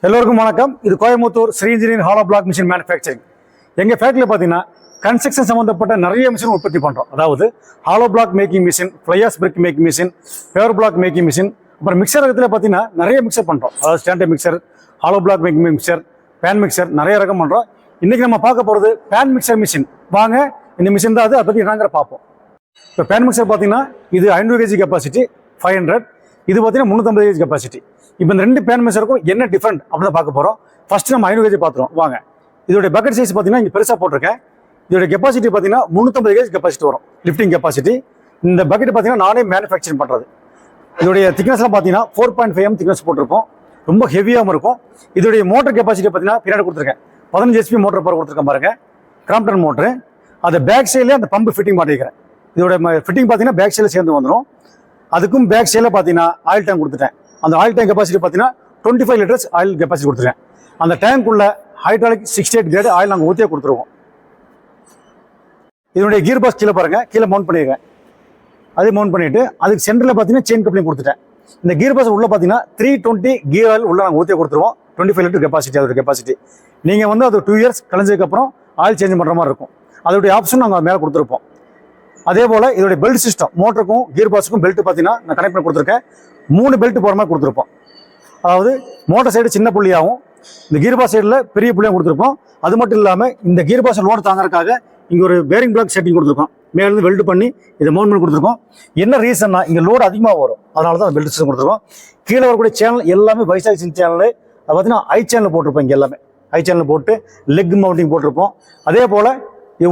எல்லோருக்கும் வணக்கம். இது Coimbatore Sri engineering hollow block machine manufacturing. எங்கள் ஃபேக்டரியில் பார்த்தீங்கன்னா கன்ஸ்ட்ரக்ஷன் சம்மந்தப்பட்ட நிறைய மிஷின் உற்பத்தி பண்ணுறோம். அதாவது hollow block making machine, fly ash brick making machine, paver block making machine, அப்புறம் மிக்சர் ரகத்தில் பார்த்தீங்கன்னா நிறைய மிக்சர் பண்ணுறோம். அதாவது standard mixer, hollow block making mixer, pan mixer, நிறைய ரகம் பண்ணுறோம். இன்றைக்கி நம்ம பார்க்க போகிறது பேன் மிக்சர் மிஷின். வாங்க இந்த மிஷின் தான் அதை பற்றி என்னங்கிற பார்ப்போம். இப்போ பேன் மிக்சர் பார்த்தீங்கன்னா இது 500 kg கெப்பாசிட்டி, 500. இது பார்த்தீங்கன்னா 350 kg கெப்பாசிட்டி. இப்போ இந்த ரெண்டு பேன் மிக்சருக்கும் என்ன டிஃப்ரெண்ட் அப்படின்னு பார்க்க போகிறோம். ஃபர்ஸ்ட் நம்ம 500 kg பார்த்துருவோம். வாங்க. இதோட பக்கெட் சைஸ் பார்த்தீங்கன்னா இங்கே பெருசாக போட்டிருக்கேன். இதோட கெப்பாசிட்டி பார்த்தீங்கன்னா 350 kg கெப்பாசிட்டி வரும், லிஃப்டிங் கெப்பாசிட்டி. இந்த பக்கெட் பார்த்தீங்கன்னா நானே மேனுஃபேக்சரிங் பண்ணுறது. இதோடைய திக்னஸ்லாம் பார்த்தீங்கன்னா 4.5 mm திக்னஸ் போட்டிருப்போம். ரொம்ப ஹெவியாகவும் இருக்கும். இதோடைய மோட்டர் கெப்பாசிட்டி பார்த்தீங்கன்னா பின்னாடி கொடுத்துருக்கேன். 15 HP மோட்டர் பவர் கொடுத்துருக்கேன் பாருங்க, கிராம்ப்டன் மோட்டரு. அதை பேக் சைட்லேயே அந்த பம்பு ஃபிட்டிங் பண்ணிக்கிறேன். இதோட ஃபிட்டிங் பார்த்தீங்கன்னா பேக் சைடில் சேர்ந்து வந்துடும். அதுக்கும் பேக் சைடில் பார்த்தீங்கன்னா ஆயில் டேங்க் கொடுத்துட்டேன். அந்த ஆயில் டேங்க் கெப்பாசிட்டி பார்த்தீங்கன்னா 25 liters ஆயில் கெப்பாசிட்டி கொடுத்துருக்கேன். அந்த டேங்க்குள்ள ஹைட்ராலிக் 68 கிரேட் ஆயில் நாங்கள் ஊற்றியே கொடுத்துருவோம். இதனுடைய கீர் பாக்ஸ் கீழே பாருங்கள், கீழே மவுண்ட் பண்ணியிருக்கேன். அதே மவுண்ட் பண்ணிவிட்டு அதுக்கு சென்டரில் பார்த்தீங்கன்னா செயின் கப்ளிங் கொடுத்துட்டேன். இந்த கீர் பாக்ஸ் உள்ள பார்த்தீங்கன்னா 320 கீர் ஆயில் உள்ள நாங்கள் ஊற்றியே கொடுத்துருவோம். 25 liter கெப்பாசிட்டி அதோட கெப்பாசிட்டி. நீங்கள் வந்து அது 2 years கழிஞ்சதுக்கப்புறம் ஆயில் சேஞ்ச் பண்ணுற மாதிரி இருக்கும். அதோடைய ஆப்ஷன் நாங்கள் மேலே கொடுத்துருப்போம். அதே போல் இதோடைய பெல்ட் சிஸ்டம், மோட்டருக்கும் கீர் பாக்ஸுக்கும் பெல்ட் பார்த்தீங்கன்னா நான் கனெக்ட் பண்ணி கொடுத்துருக்கேன். 3 பெல்ட் போகிற மாதிரி கொடுத்துருப்போம். அதாவது மோட்டர் சைடு சின்ன புள்ளியாகவும் இந்த கீர் பாக்ஸ் சைடில் பெரிய புள்ளியாகவும் கொடுத்துருப்போம். அது மட்டும் இல்லாமல் இந்த கீர் பாக்ஸ் லோடு தாங்கறதுக்காக இங்கே ஒரு பேரிங் பிளாக் செட்டிங் கொடுத்துருக்கோம். மேலேருந்து வெல்டு பண்ணி இதை மவுண்ட் பண்ணி கொடுத்துருக்கோம். என்ன ரீசன்னா இங்கே லோடு அதிகமாக வரும், அதனால தான் பெல்ட் சிஸ்டம் கொடுத்துருக்கோம். கீழே வரக்கூடிய சேனல் எல்லாமே வைசாக் சேனல். அது பார்த்தீங்கன்னா ஐ சேனல் போட்டிருப்போம். இங்கே எல்லாமே ஐ சேனல் போட்டு லெக் மவுண்டிங் போட்டிருப்போம். அதே போல்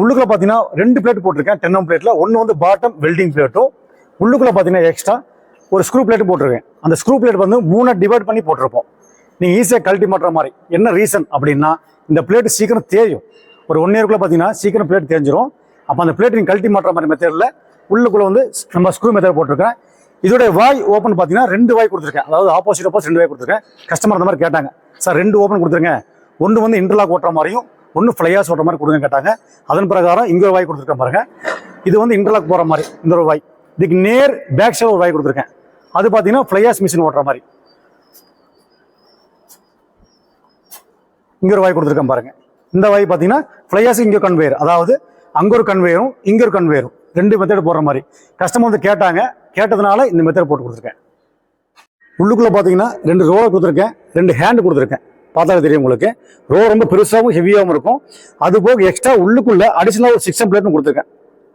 உள்ளுக்குள்ள பார்த்தீங்கன்னா 2 பிளேட் போட்டிருக்கேன். 10 mm பிளேட்டில் ஒன்று வந்து பாட்டம் வெல்டிங் பிளேட்டும், உள்ளுக்குள்ள பார்த்தீங்கன்னா எக்ஸ்ட்ரா ஒரு ஸ்க்ரூ பிளேட் போட்டிருக்கேன். அந்த ஸ்க்ரூ பிளேட் வந்து 3 டிவைட் பண்ணி போட்டிருப்போம். நீங்கள் ஈஸியாக கழட்டி மாட்டுற மாதிரி. என்ன ரீசன் அப்படின்னா இந்த பிளேட் சீக்கிரம் தேயும். ஒரு 1 yearக்குள்ள பார்த்தீங்கன்னா சீக்கிரம் பிளேட் தேஞ்சிரும். அப்போ அந்த பிளேட் நீங்கள் கழட்டி மாட்டுற மாதிரி மெத்தடில் உள்ளுக்குள்ள வந்து நம்ம ஸ்க்ரூ மெத்தட் போட்டிருக்கேன். இதோட வாய் ஓப்பன் பார்த்தீங்கன்னா 2 வாய் கொடுத்துருக்கேன். அதாவது ஆப்போசிட் 2 வாய் கொடுத்துருக்கேன். கஸ்டமர் அந்த மாதிரி கேட்டாங்க, சார் 2 ஓப்பன் கொடுத்துருங்க, ஒன்று வந்து இன்டர்லாக் ஓட்டுற மாதிரியும் ஒன்று ஃப்ளையாஸ் ஓட்டுற மாதிரி கொடுங்க கேட்டாங்க. அதன் பிரகாரம் இங்கே ஒரு வாய் கொடுத்துருக்கேன் பாருங்க. இது வந்து இன்டர்லாக் போகிற மாதிரி இந்த ஒரு வாய். இதுக்கு நேர் பேக் சைடு ஒரு வாய் கொடுத்துருக்கேன். அது பார்த்தீங்கன்னா ஃப்ளையாஸ் மிஷின் ஓட்டுற மாதிரி இங்கே ஒரு வாய் கொடுத்துருக்கேன் பாருங்க. இந்த வாய் பார்த்தீங்கன்னா ஃப்ளையாஸ் இங்கே கன்வேயர், அதாவது அங்கே ஒரு கன்வேயரும் இங்கே ஒரு கன்வேயரும் 2 மெத்தட் போடுற மாதிரி கஸ்டமர் வந்து கேட்டாங்க. கேட்டதுனால இந்த மெத்தட் போட்டு கொடுத்துருக்கேன். உள்ளுக்குள்ளே பார்த்தீங்கன்னா 2 ரோலர் கொடுத்துருக்கேன், 2 ஹேண்டு கொடுத்துருக்கேன். பார்த்தாலே தெரியும் உங்களுக்கு. ரோ ரொம்ப பெருசாகவும் ஹெவியாகவும் இருக்கும். அது போக எக்ஸ்ட்ரா உள்ளுக்குள்ள அடிஷனலாக ஒரு 6 mm பிளேட்டும் கொடுத்துருக்கேன்.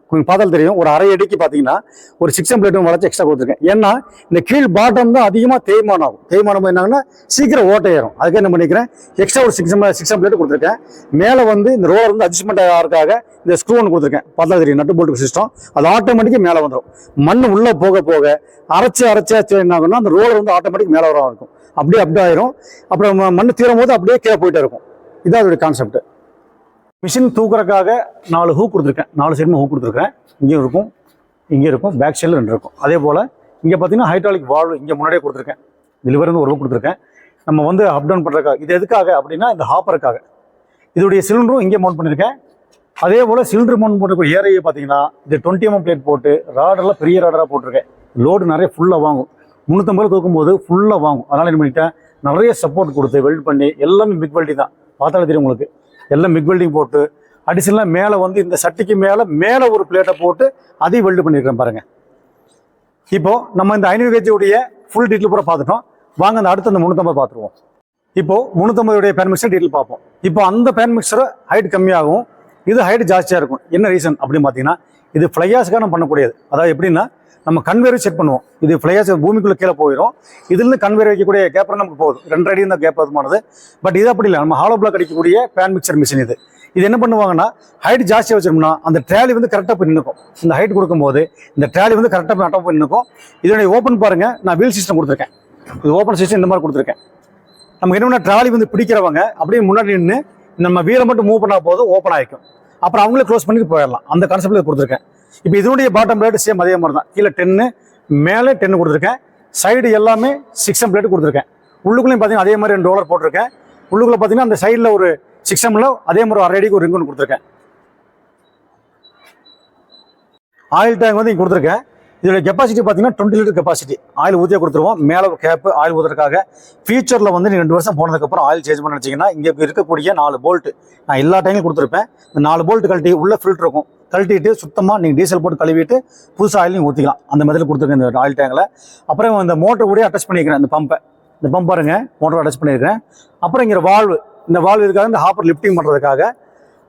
கொஞ்சம் பார்த்தாலும் தெரியும். ஒரு 1/2 அடிக்கு பார்த்தீங்கன்னா ஒரு 6 mm பிளேட்டும் வளர்ச்சி எக்ஸ்ட்ரா கொடுத்துருக்கேன். ஏன்னா இந்த கீழ் பாட்டம் தான் அதிகமாக தேய்மானம் ஆகும். தேய்மானம் என்னாங்கன்னா சீக்கிரம் ஓட்டை ஏறும். அதுக்கு என்ன பண்ணிக்கிறேன், எக்ஸ்ட்ரா ஒரு 6 mm பிளேட் கொடுத்துருக்கேன். மேலே வந்து இந்த ரோலர் வந்து அட்ஜஸ்ட்மெண்ட் ஆகிறதுக்காக இந்த ஸ்க்ரூ ஒன்று கொடுத்துருக்கேன். பார்த்தா தெரியும், நட்டு போல்ட் சிஸ்டம். அது ஆட்டோமேட்டிக்காக மேலே வந்துடும். மண் உள்ளே போக போக அரைச்சி என்ன ஆகும்னா அந்த ரோலர் வந்து ஆட்டோமேட்டிக் மேலே வர இருக்கும். அப்படியே அப்டே ஆயிரும். அப்புறம் மண் தீரும் போது அப்படியே கீழே போயிட்டே இருக்கும். இதான் அதோடைய கான்செப்ட். மிஷின் தூக்குறதுக்காக 4 ஹூக் கொடுத்துருக்கேன். 4 சைடுமே ஹூக் கொடுத்துருக்கேன். இங்கேயும் இருக்கும், இங்கே இருக்கும், பேக் சைடில் 2 இருக்கும். அதே போல் இங்கே பார்த்தீங்கன்னா ஹைட்ராலிக் வால்வு இங்கே முன்னாடியே கொடுத்துருக்கேன். டெலிவரி வந்து ஒரு ஹூக் கொடுத்துருக்கேன். நம்ம வந்து அப் டவுன் பண்ணுறதுக்காக. இது எதுக்காக அப்படின்னா இந்த ஹாப்பருக்காக. இதோடைய சிலிண்டரும் இங்கே மவுண்ட் பண்ணியிருக்கேன். அதே போல் சிலிண்டர் மவுண்ட் போட்டு ஏரையை பார்த்தீங்கன்னா இது 20 mm பிளேட் போட்டு ராடெல்லாம் பெரிய ராடராக போட்டிருக்கேன். லோடு நிறைய ஃபுல்லாக வாங்கும். 350 தூக்கும் போது ஃபுல்லாக வாங்கும். அதனால் என்ன பண்ணிட்டேன், நிறைய சப்போர்ட் கொடுத்து வெல்ட் பண்ணி எல்லாமே மிக் வெல்டிங் தான். பார்த்தாலே தெரியும் உங்களுக்கு. எல்லாம் மிக் வெல்டிங் போட்டு அடிஷனலாக மேலே வந்து இந்த சட்டிக்கு மேலே ஒரு பிளேட்டை போட்டு அதையும் வெல்டு பண்ணியிருக்கேன் பாருங்கள். இப்போது நம்ம இந்த 500 kg உடைய ஃபுல் டீட்டெயில் பூரா பார்த்துட்டோம். வாங்க அந்த அடுத்த அந்த 350 பார்த்துருவோம். இப்போது 350 பேன் மிக்சர் டீட்டெயில் பார்ப்போம். இப்போ அந்த பேன் மிக்சரை ஹைட் கம்மியாகும், இது ஹைட் ஜாஸ்தியாக இருக்கும். என்ன ரீசன் அப்படின்னு பார்த்தீங்கன்னா இது ஃப்ளையாஸுக்காக நம்ம பண்ணக்கூடியது. அதாவது எப்படின்னா நம்ம கன்வேர் செட் பண்ணுவோம். இது ஃப்ளையாஸ் பூமிக்குள்ளே கீழே போயிடும். இதுலேருந்து கன்வேர் வைக்கக்கூடிய கேப்பர் நமக்கு போகுது. 2 அடி தான் கேப் அதுமானது. பட் இது அப்படி இல்லை, நம்ம ஹாலோ பிளாக் அடிக்கக்கூடிய பேன் மிக்சர் மிஷின் இது. இது என்ன பண்ணுவாங்கன்னா ஹைட் ஜாஸ்தியாக வச்சிருந்தோம்னா அந்த ட்ராலி வந்து கரெக்டாக போய் நிற்கும். இந்த ஹைட் கொடுக்கும்போது இந்த ட்ராலி வந்து கரெக்டாக போய் நட்ட போய் நிற்கும். இதனுடைய ஓப்பன் பாருங்கள், நான் வீல் சிஸ்டம் கொடுத்துருக்கேன். இது ஓப்பன் சிஸ்டம் இந்த மாதிரி கொடுத்துருக்கேன். நமக்கு என்னென்னா ட்ராலி வந்து பிடிக்கிறவங்க அப்படியே முன்னாடி நின்று நம்ம வீலை மட்டும் மூவ் பண்ணால் போதும், ஓப்பன் ஆகிக்கும். அப்புறம் அவங்களே க்ளோஸ் பண்ணிட்டு போயிடலாம். அந்த கான்செப்டில் கொடுத்துருக்கேன். இப்போ இதனுடைய பாட்டம் பிளேட் சேம் அதே மாதிரி தான். கீழே 10, மேலே 10 கொடுத்துருக்கேன். சைடு எல்லாமே 6 mm பிளேட் கொடுத்துருக்கேன். உள்ளுக்குள்ளேயும் பார்த்தீங்கன்னா அதே மாதிரி 2 ரோலர் போட்டிருக்கேன். உள்ளுக்குள்ளே பார்த்தீங்கன்னா அந்த சைடில் ஒரு 6 mm அதே மாதிரி 1/2 அடிக்கு ஒரு ரிங் ஒன்று கொடுத்துருக்கேன். ஆயில் டேங்க் வந்து இங்கே கொடுத்துருக்கேன். இதோட கெப்பாசிட்டி பார்த்தீங்கன்னா 20 லிட்டர் கெப்பாசிட்டி. ஆயில் ஊற்றியே கொடுத்துருவோம். மேலே ஒரு கேப்பு ஆயில் ஊற்றுறதுக்காக. ஃபியூச்சரில் வந்து நீங்கள் 2 வருஷம் போனதுக்கப்புறம் ஆயில் சேஞ்ச் பண்ண வச்சிங்கன்னா இங்கே இருக்கக்கூடிய 4 போல்ட்டு நான் எல்லா டைமும் கொடுத்துருப்பேன். இந்த 4 போல்ட் கழட்டி உள்ள ஃபில்டர் இருக்கும், கழட்டிட்டு சுத்தமாக நீங்கள் டீசல் போட்டு கழுவிட்டு புதுசாக ஆயில் நீங்கள் ஊற்றிக்கலாம். அந்த மெத்தடில் கொடுத்துருக்கேன் இந்த ஆயில் டேங்கில். அப்புறம் இந்த மோட்டர் கூட அட்டாச் பண்ணிக்கிறேன். இந்த பம்ப் பாருங்க, மோட்டர் அட்டாச் பண்ணியிருக்கேன். அப்புறம் இங்கே வால்வு, இந்த வால்வு இதுக்காக இந்த ஹாப்பர் லிஃப்டிங் பண்ணுறதுக்காக.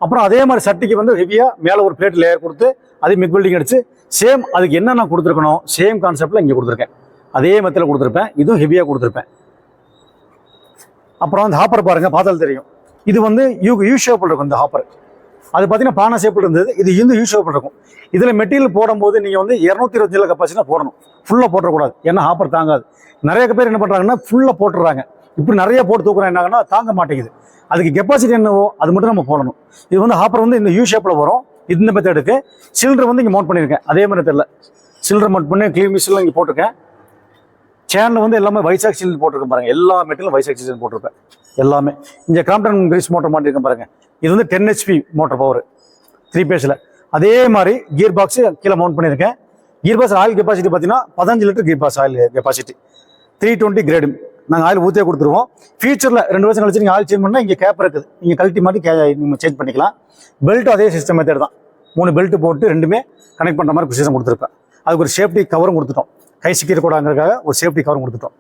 அப்புறம் அதே மாதிரி சட்டிக்கு வந்து ஹெவியாக மேலே ஒரு பிளேட் லேயர் கொடுத்து அதே மிக் வெல்டிங் அடிச்சு சேம் அதுக்கு என்னென்ன கொடுத்துருக்கணும் சேம் கான்செப்டில் இங்கே கொடுத்துருக்கேன். அதே மெத்தடில் கொடுத்துருப்பேன். இதுவும் ஹெவியாக கொடுத்துருப்பேன். அப்புறம் அந்த ஹாப்பர் பாருங்கள், பார்த்தாலும் தெரியும். இது வந்து யூ ஷேப்பில் இருக்கும். இந்த ஹாப்பர் அது பார்த்தீங்கன்னா பானை ஷேப்பில் இருந்தது. இது யூ ஷேப்பில் இருக்கும். இதில் மெட்டீரியல் போடும்போது நீங்கள் வந்து 227 கெப்பாசிட்டி போடணும். ஃபுல்லாக போட்டுறக்கூடாது, ஏன்னா ஹாப்பர் தாங்காது. நிறைய பேர் என்ன பண்ணுறாங்கன்னா ஃபுல்லாக போட்டுடுறாங்க. இப்படி நிறைய போட்டு தூக்குறோம், என்ன ஆகுனா தாங்க மாட்டேங்குது. அதுக்கு கெப்பாசிட்டி என்னவோ அது மட்டும் நம்ம போடணும். இது வந்து ஹாப்பர் வந்து இந்த யூ ஷேப்பில் வரும். இந்த மெத்தடுக்கு சிலிண்டர் வந்து இங்கே மவுண்ட் பண்ணியிருக்கேன். அதே மாதிரி தெரியல, சிலிண்டர் மவுண்ட் பண்ணி க்ளீன் மிஷினில் இங்கே போட்டிருக்கேன். சேனல் வந்து எல்லாமே வைசாக் சிலிண்டர் போட்டிருக்கேன் பாருங்கள். எல்லா மெட்டீரியலும் வைசாக் சிலிண்டர் போட்டிருப்பேன் எல்லாமே. இங்கே கிராம்ப்டன் கிரீஸ் மோட்டர் மாட்டிருக்கேன் பாருங்கள். இது வந்து 10 HP மோட்டர் பவர் 3 பேஸில். அதே மாதிரி கியர் பாக்ஸு கீழே மவுண்ட் பண்ணியிருக்கேன். கியர் பாக்ஸ் ஆயில் கெப்பாசிட்டி பார்த்தீங்கன்னா 15 litre gear box oil capacity. 320 grade நாங்கள் ஆயில் ஊற்றியே கொடுத்துருவோம். ஃபியூச்சரில் 2 வருஷம் கழிச்சு நீங்கள் ஆயில் சேஞ்ச் பண்ணால் இங்கே கேப் இருக்குது, நீங்கள் கழட்டி மாதிரி நீங்கள் சேஞ்ச் பண்ணிக்கலாம். பெல்ட்டும் அதே சிஸ்டம் மெத்தட் தான். 3 பெல்ட்டு போட்டு ரெண்டுமே கனெக்ட் பண்ணுற மாதிரி சிஸ்டம் கொடுத்துருப்பேன். அதுக்கு ஒரு சேஃப்டி கவரும் கொடுத்துட்டோம். கை சிக்கிடக்கூடாதுங்கிறதுக்காக ஒரு சேஃப்டி கவரும் கொடுத்துட்டோம்.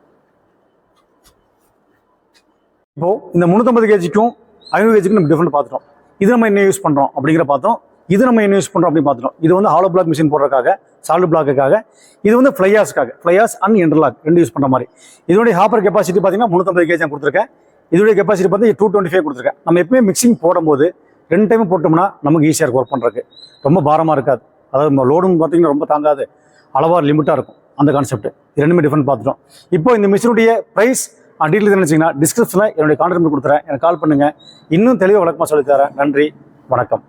இப்போது இந்த 350 கேஜிக்கும் 500 கேஜிக்கும் நம்ம டிஃப்ரெண்ட் பார்த்துட்டோம். இது நம்ம என்ன யூஸ் பண்ணுறோம் அப்படிங்கிற பார்த்தோம். இது நம்ம என்ன யூஸ் பண்ணுறோம் அப்படின்னு பார்த்துட்டோம். இது வந்து ஹாலோ பிளாக் மிஷின் போடுறதுக்காக, சாலிட் பிளாக்குக்காக. இது வந்து ஃப்ளையாஸ் அண்ட் இன்டர்லாக் 2 யூஸ் பண்ணுற மாதிரி. இதோடைய ஹாப்பர் கெப்பாசிட்டி பார்த்தீங்கன்னா 350 கேஜி நான் கொடுத்துருக்கேன். இதோடைய கெப்பாசிட்டி பார்த்து 225 கொடுத்துருக்கேன். நம்ம எப்பவுமே மிக்சிங் போடும்போது 2 டைம் போட்டோம்னா நமக்கு ஈஸியாக இருக்கும் ஒர்க் பண்ணுறதுக்கு. ரொம்ப பாரமாக இருக்காது. அதாவது நம்ம லோடும் பார்த்தீங்கன்னா ரொம்ப தாங்காது, அளவாக லிமிட்டாக இருக்கும். அந்த கான்செப்ட் ரெண்டுமே டிஃபரெண்ட் பார்த்துட்டோம். இப்போ இந்த மிஷினுடைய ப்ரைஸ் டீட்டெயில் நினச்சிங்கன்னா டிஸ்கிரிப்ஷனில் என்னுடைய கான்டாக்ட் நம்பர் கொடுத்துறேன். எனக்கு கால் பண்ணுங்கள். இன்னும் தெளிவாக விளக்கமாக சொல்லித்தரேன். நன்றி, வணக்கம்.